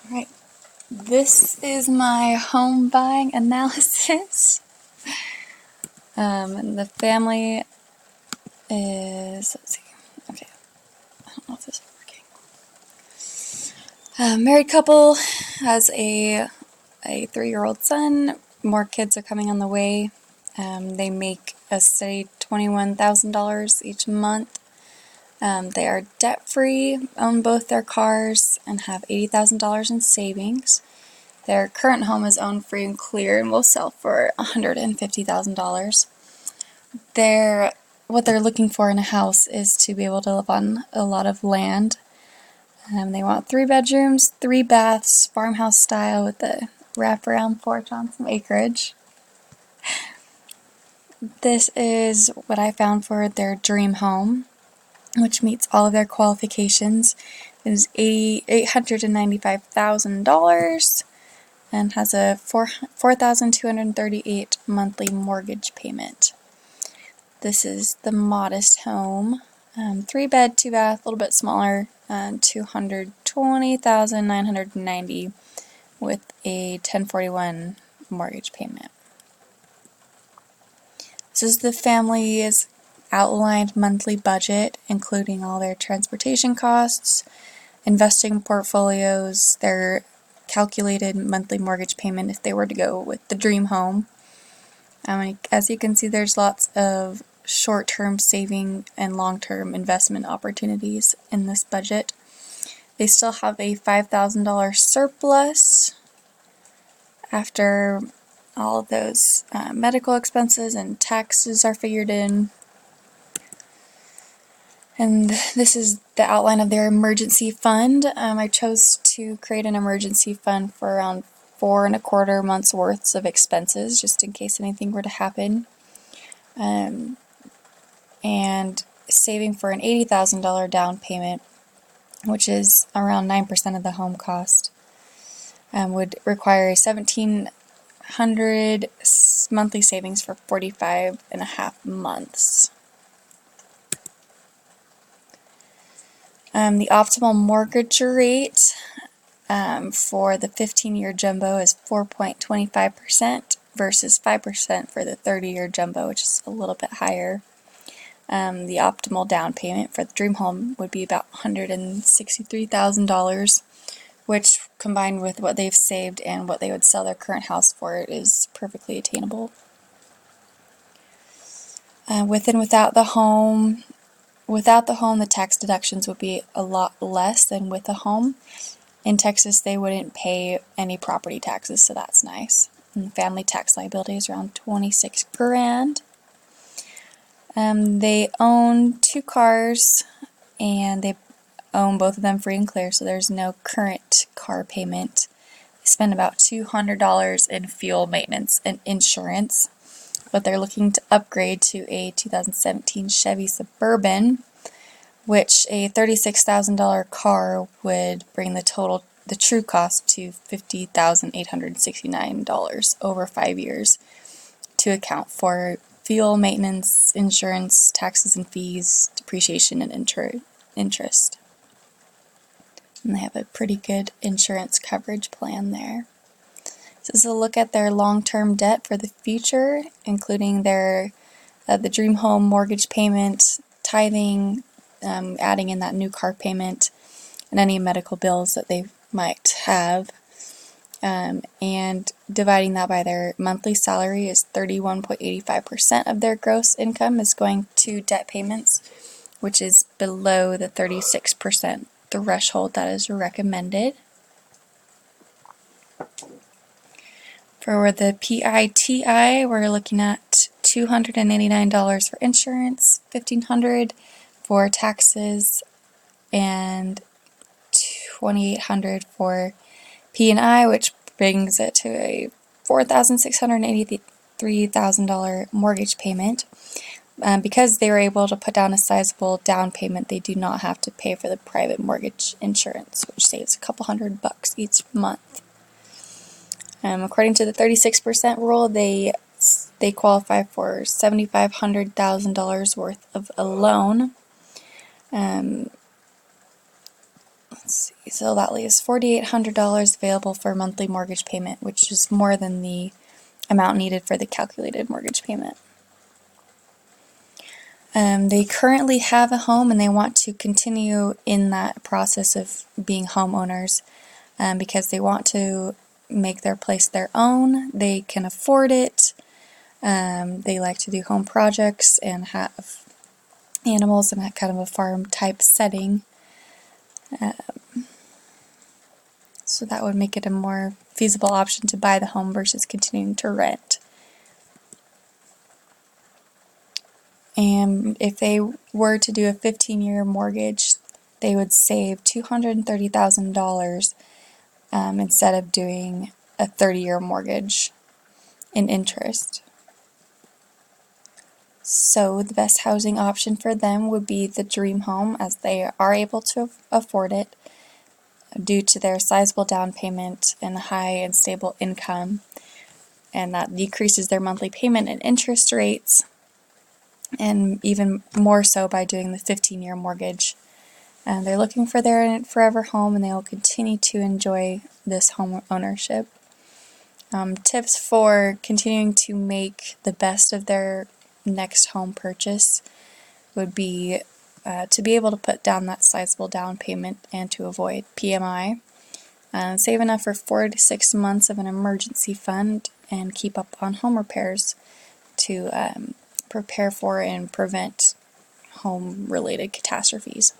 Alright, this is my home buying analysis. And the family is, let's see, okay, I don't know if this is working. Married couple has a 3-year-old son. More kids are coming on the way. They make a steady $21,000 each month. They are debt-free, own both their cars, and have $80,000 in savings. Their current home is owned free and clear and will sell for $150,000. What they're looking for in a house is to be able to live on a lot of land. They want 3 bedrooms, 3 baths, farmhouse style with a wraparound porch on some acreage. This is what I found for their dream home, which meets all of their qualifications. It is $895,000 and has a $4,238 monthly mortgage payment. This is the modest home, 3 bed, 2 bath, a little bit smaller, $220,990 with a 1041 mortgage payment. This is the family's outlined monthly budget, including all their transportation costs, investing portfolios, their calculated monthly mortgage payment if they were to go with the dream home. As you can see, there's lots of short-term saving and long-term investment opportunities in this budget. They still have a $5,000 surplus after all of those medical expenses and taxes are figured in. And this is the outline of their emergency fund. I chose to create an emergency fund for around 4.25 months worth of expenses, just in case anything were to happen. And saving for an $80,000 down payment, which is around 9% of the home cost, would require a $1,700 monthly savings for 45.5 months. The optimal mortgage rate for the 15-year jumbo is 4.25% versus 5% for the 30-year jumbo, which is a little bit higher. The optimal down payment for the dream home would be about $163,000, which combined with what they've saved and what they would sell their current house for is perfectly attainable. With and without the home, the tax deductions would be a lot less than with a home. In Texas, they wouldn't pay any property taxes, so that's nice. And family tax liability is around $26,000. They own 2 cars, and they own both of them free and clear, so there's no current car payment. They spend about $200 in fuel maintenance and insurance, but they're looking to upgrade to a 2017 Chevy Suburban, which a $36,000 car would bring the true cost to $50,869 over 5 years to account for fuel, maintenance, insurance, taxes and fees, depreciation, and interest. And they have a pretty good insurance coverage plan there. This is a look at their long-term debt for the future, including their the dream home mortgage payment, tithing, adding in that new car payment, and any medical bills that they might have. And dividing that by their monthly salary is 31.85% of their gross income is going to debt payments, which is below the 36% threshold that is recommended. For the PITI, we're looking at $289 for insurance, $1,500 for taxes, and $2,800 for P&I, which brings it to a $4,683 mortgage payment. Because they were able to put down a sizable down payment, they do not have to pay for the private mortgage insurance, which saves a couple $100 each month. According to the 36% rule, they qualify for $7,500,000 worth of a loan. Let's see, so that leaves $4,800 available for monthly mortgage payment, which is more than the amount needed for the calculated mortgage payment. They currently have a home and they want to continue in that process of being homeowners because they want to make their place their own. They can afford it. They like to do home projects and have animals in that kind of a farm type setting. So that would make it a more feasible option to buy the home versus continuing to rent. And if they were to do a 15-year mortgage, they would save $230,000 instead of doing a 30-year mortgage in interest. So the best housing option for them would be the dream home, as they are able to afford it due to their sizable down payment and high and stable income, and that decreases their monthly payment and interest rates, and even more so by doing the 15-year mortgage. And they're looking for their forever home, and they will continue to enjoy this home ownership. Tips for continuing to make the best of their next home purchase would be to be able to put down that sizable down payment and to avoid PMI. Save enough for 4 to 6 months of an emergency fund and keep up on home repairs to prepare for and prevent home-related catastrophes.